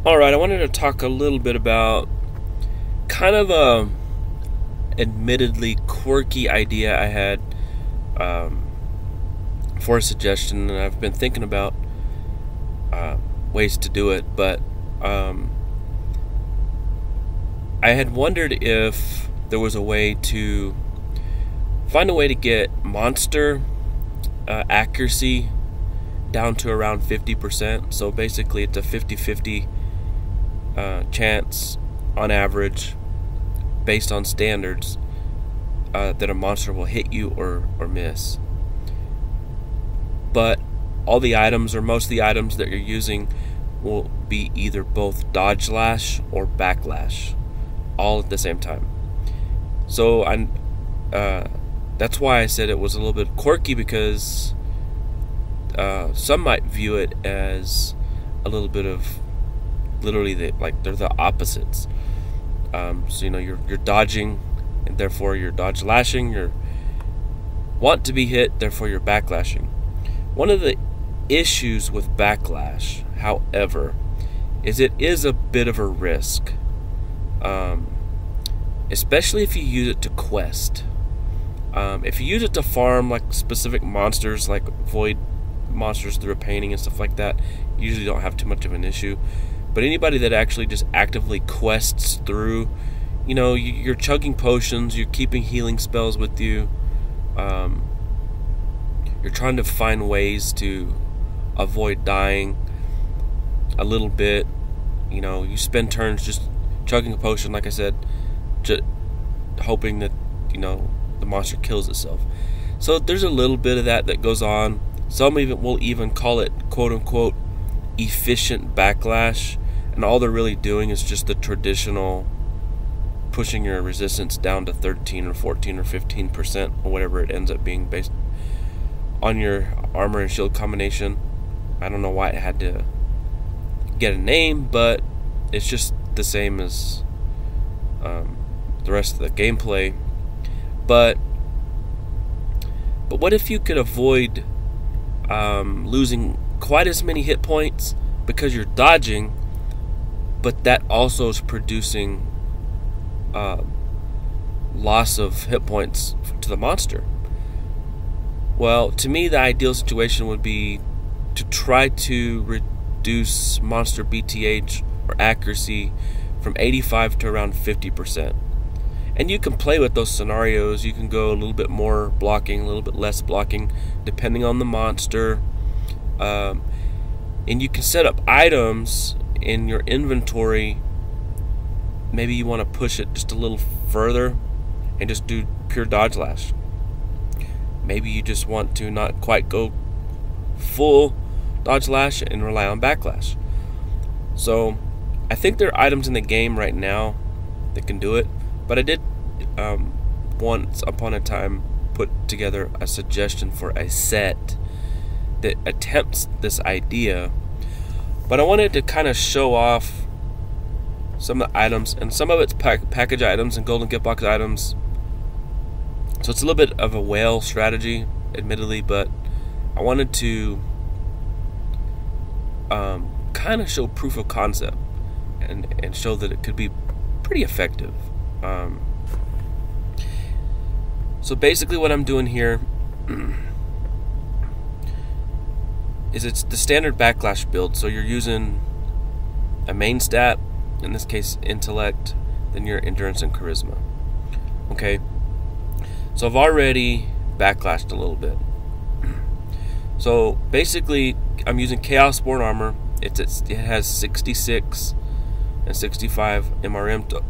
Alright, I wanted to talk a little bit about kind of a admittedly quirky idea I had for a suggestion, and I've been thinking about ways to do it, but I had wondered if there was a way to find a way to get monster accuracy down to around 50%. So basically it's a 50-50 chance on average, based on standards, that a monster will hit you or miss. But all the items, or most of the items that you're using, will be either both Dodgelash or Backlash, all at the same time. So that's why I said it was a little bit quirky, because some might view it as a little bit of literally they're the opposites. So you're dodging, and therefore you're dodge lashing. You want to be hit, therefore you're backlashing. One of the issues with backlash, however, is it is a bit of a risk, especially if you use it to quest. If you use it to farm like specific monsters, like void monsters through a painting and stuff like that, you usually don't have too much of an issue. But anybody that actually just actively quests through, you're chugging potions, you're keeping healing spells with you, you're trying to find ways to avoid dying a little bit. You spend turns just chugging a potion, like I said, just hoping that the monster kills itself. So there's a little bit of that goes on. Some will even call it quote-unquote efficient backlash, and all they're really doing is just the traditional pushing your resistance down to 13 or 14 or 15%, or whatever it ends up being, based on your armor and shield combination. I don't know why it had to get a name, but it's just the same as the rest of the gameplay. But what if you could avoid losing quite as many hit points because you're dodging, but that also is producing loss of hit points to the monster? Well, to me, the ideal situation would be to try to reduce monster BTH, or accuracy, from 85 to around 50%. And you can play with those scenarios. You can go a little bit more blocking, a little bit less blocking, depending on the monster. And you can set up items in your inventory. Maybe you want to push it just a little further and just do pure dodge lash. Maybe you just want to not quite go full dodge lash and rely on backlash. So I think there are items in the game right now that can do it, but I did once upon a time put together a suggestion for a set that attempts this idea, but I wanted to kind of show off some of the items, and some of it's package items and golden gift box items. So it's a little bit of a whale strategy, admittedly, but I wanted to kind of show proof of concept and show that it could be pretty effective. So basically what I'm doing here is it's the standard backlash build. So you're using a main stat, in this case intellect, then your endurance and charisma. Okay, so I've already backlashed a little bit. So basically I'm using Chaos Born armor. It has 66 and 65 MRM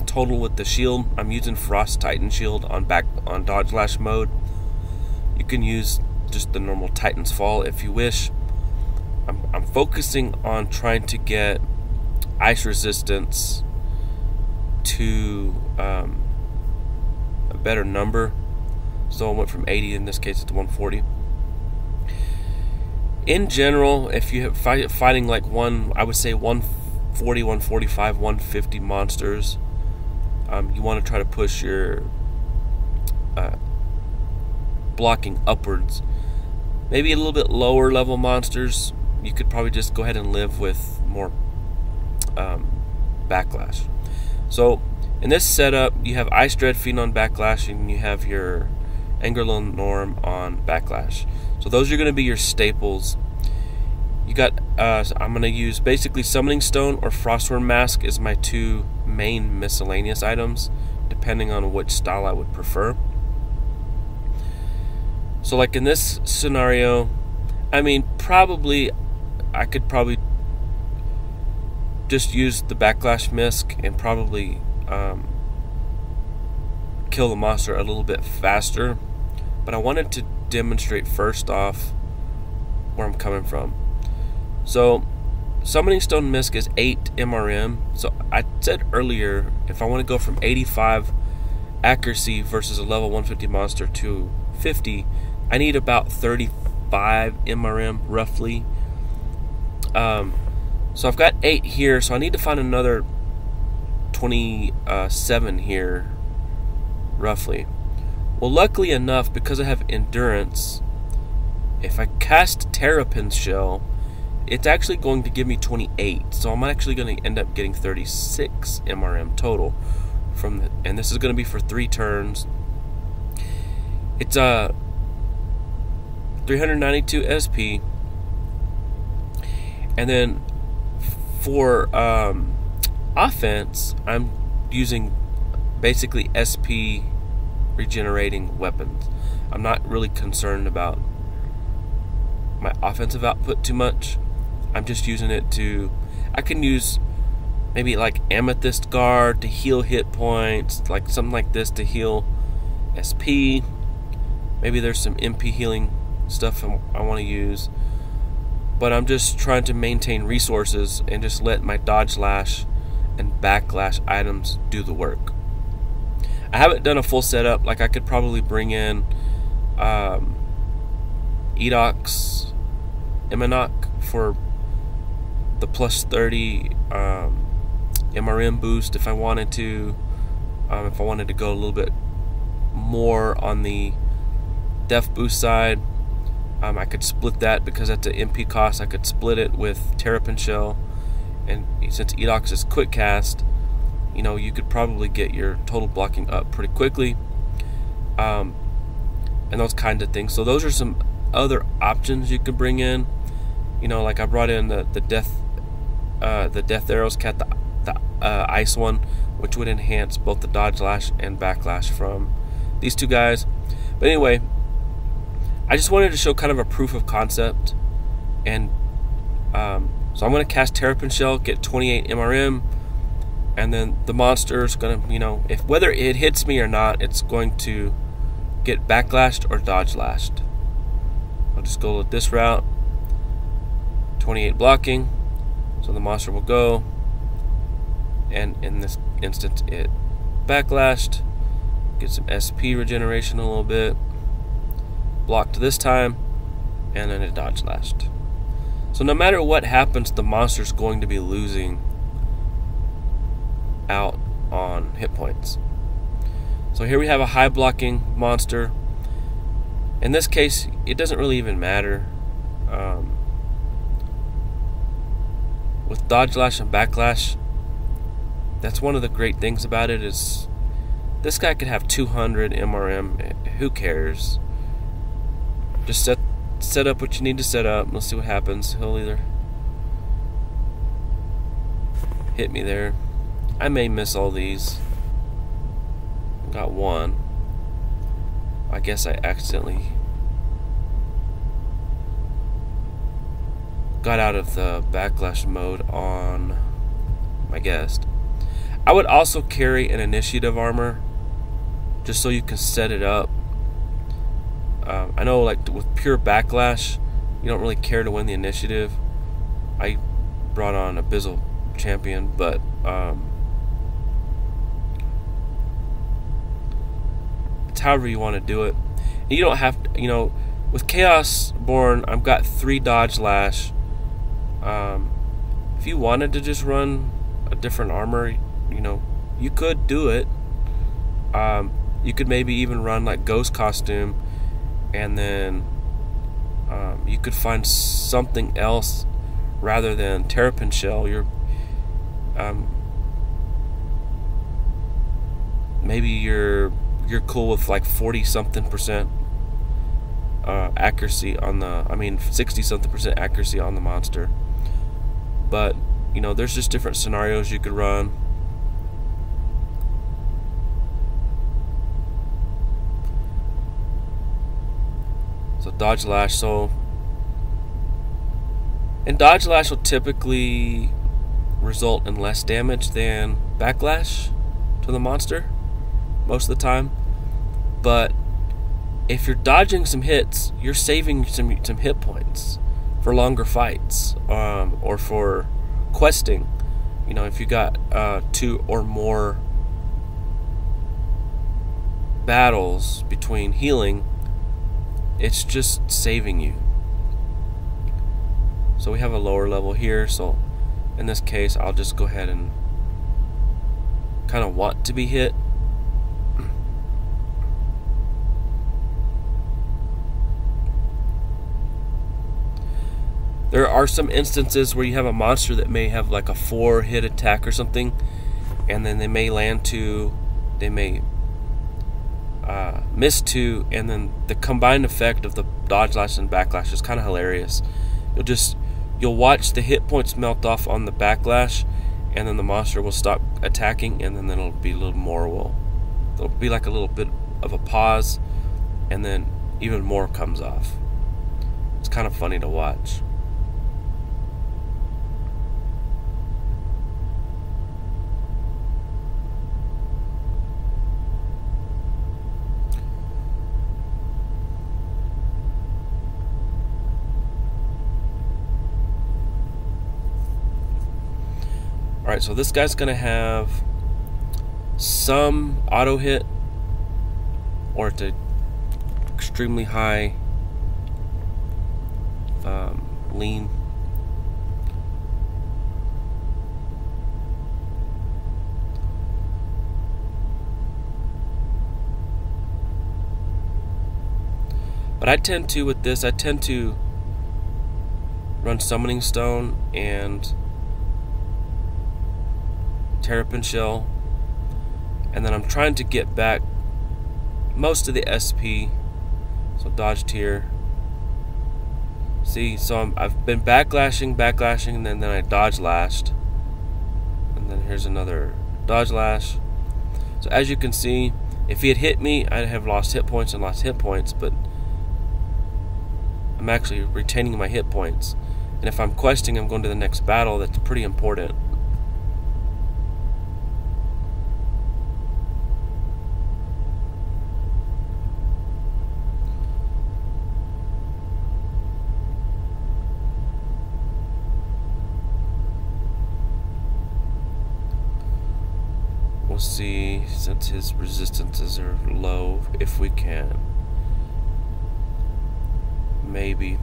total with the shield. I'm using Frost Titan shield on dodge lash mode. You can use just the normal Titan's Fall if you wish. I'm focusing on trying to get ice resistance to a better number. So I went from 80, in this case to 140. In general, if you have fighting like I would say 140, 145, 150 monsters, you want to try to push your blocking upwards. Maybe a little bit lower level monsters, you could probably just go ahead and live with more Backlash. So in this setup, you have Ice Dread feeding on Backlash, and you have your Angular Norm on Backlash. So those are going to be your staples. You got, I'm going to use basically Summoning Stone or Frostworm Mask as my two main miscellaneous items, depending on which style I would prefer. So like in this scenario, I mean, I could probably just use the Backlash Misc and probably kill the monster a little bit faster. But I wanted to demonstrate first off where I'm coming from. So Summoning Stone Misc is 8 MRM. So I said earlier, if I want to go from 85 accuracy versus a level 150 monster to 50, I need about 35 MRM roughly. So I've got 8 here, so I need to find another 27 here roughly. Well, luckily enough, because I have endurance, if I cast Terrapin Shell, it's actually going to give me 28. So I'm actually going to end up getting 36 MRM total from the, and this is going to be for 3 turns. It's 392 SP, and then for offense, I'm using basically SP regenerating weapons. I'm not really concerned about my offensive output too much. I'm just using it to, I can use maybe like Amethyst Guard to heal hit points, like something like this to heal SP. Maybe there's some MP healing stuff I want to use, but I'm just trying to maintain resources and just let my Dodgelash and Backlash items do the work. I haven't done a full setup. Like I could probably bring in Edox Eminok for the plus 30 MRM boost if I wanted to. If I wanted to go a little bit more on the def boost side, I could split that because that's an MP cost. I could split it with Terrapin Shell, and since Edox is quick cast, you know, you could probably get your total blocking up pretty quickly, and those kinds of things. So those are some other options you could bring in. You know, like I brought in the death arrows cat, the ice one, which would enhance both the Dodgelash and Backlash from these two guys. But anyway, I just wanted to show kind of a proof of concept, and so I'm going to cast Terrapin Shell, get 28 MRM, and then the monster is going to, you know, if whether it hits me or not, it's going to get backlashed or dodgelashed. I'll just go with this route. 28 blocking, so the monster will go, and in this instance it backlashed, get some SP regeneration a little bit, blocked this time, and then it dodgelashed. So no matter what happens, the monster's going to be losing out on hit points. So here we have a high blocking monster. In this case, it doesn't really even matter. With Dodgelash and Backlash, that's one of the great things about it, is this guy could have 200 MRM. Who cares? Just set up what you need to set up. Let's see what happens. He'll either hit me there. I may miss all these. Got one. I guess I accidentally got out of the Backlash mode on my guest. I would also carry an initiative armor just so you can set it up. I know, like with pure Backlash, you don't really care to win the initiative. I brought on Abyssal Champion, but it's however you want to do it. And you don't have to, you know, with Chaos Born, I've got 3 Dodgelash. If you wanted to just run a different armor, you know, you could do it. You could maybe even run like Ghost Costume, and then you could find something else rather than Terrapin Shell. maybe you're cool with like 40-something% accuracy on the, 60-something% accuracy on the monster. But there's just different scenarios you could run. So Dodgelash, and Dodgelash will typically result in less damage than Backlash to the monster most of the time. But if you're dodging some hits, you're saving some hit points for longer fights, or for questing. If you got 2 or more battles between healing, it's just saving you. So we have a lower level here, so in this case I'll just go ahead and kind of want to be hit. There are some instances where you have a monster that may have like a 4-hit attack or something, and then they may land 2, they may miss 2, and then the combined effect of the Dodgelash and Backlash is kind of hilarious. You'll watch the hit points melt off on the Backlash, and then the monster will stop attacking, and then it'll be a little more. There'll be like a little bit of a pause, and then even more comes off. It's kind of funny to watch. Alright, so this guy's going to have some auto hit, or it's an extremely high lean. But I tend to run Summoning Stone and Terrapin Shell, and then I'm trying to get back most of the SP. So dodge tier. See, so I've been backlashing, and then I dodge lashed, and then here's another dodge lash. So as you can see, if he had hit me, I'd have lost hit points, but I'm actually retaining my hit points. And if I'm questing, I'm going to the next battle. That's pretty important. We'll see, since his resistances are low, if we can maybe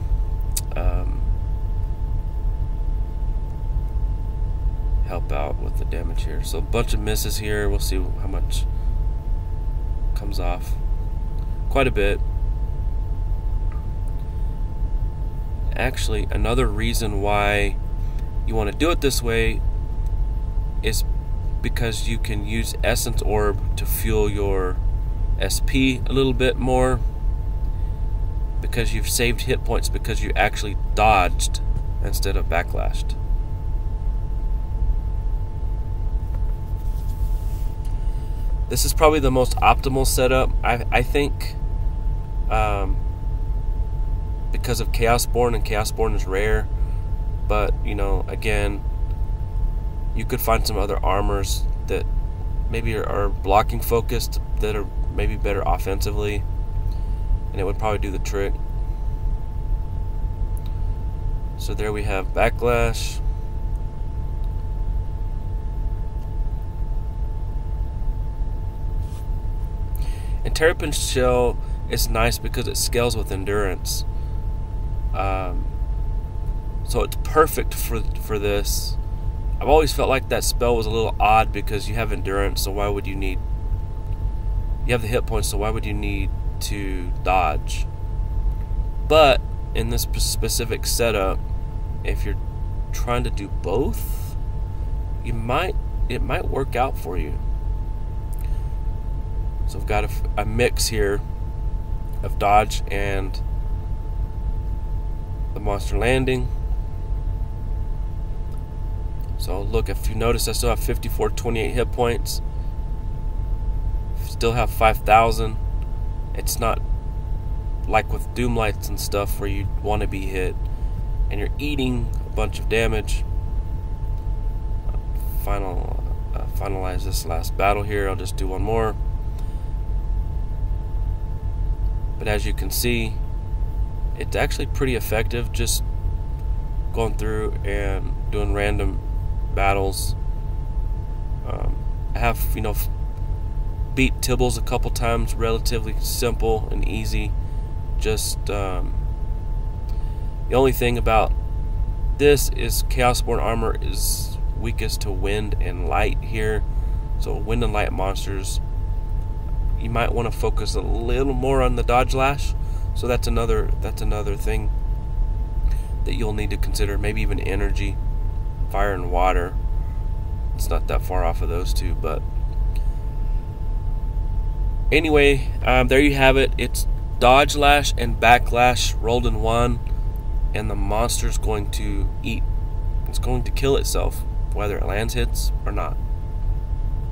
help out with the damage here. So a bunch of misses here. We'll see how much comes off. Quite a bit. Actually, another reason why you want to do it this way is because you can use Essence Orb to fuel your SP a little bit more, because you've saved hit points because you actually dodged instead of backlashed. This is probably the most optimal setup, I think, because of Chaosborn, and Chaosborn is rare. But, again, you could find some other armors that maybe are blocking focused, that are maybe better offensively, and it would probably do the trick. So there we have Backlash. And Terrapin Shell is nice because it scales with endurance. So it's perfect for this. I've always felt like that spell was a little odd because you have endurance, so why would you need... You have the hit points, so why would you need to dodge? But in this specific setup, if you're trying to do both, it might work out for you. So I've got a mix here of dodge and the monster landing. So look, if you notice, I still have 5428 hit points. Still have 5,000. It's not like with Doom Lights and stuff where you want to be hit and you're eating a bunch of damage. Finalize this last battle here. I'll just do one more. But as you can see, it's actually pretty effective just going through and doing random battles. I have, beat Tibbles a couple times, relatively simple and easy. Just the only thing about this is Chaosborn armor is weakest to wind and light here. So wind and light monsters, you might want to focus a little more on the Dodgelash. So that's another thing that you'll need to consider. Maybe even energy, fire and water. It's not that far off of those two, but anyway, there you have it. It's Dodgelash and Backlash rolled in one, and the monster's going to eat. It's going to kill itself, whether it lands hits or not.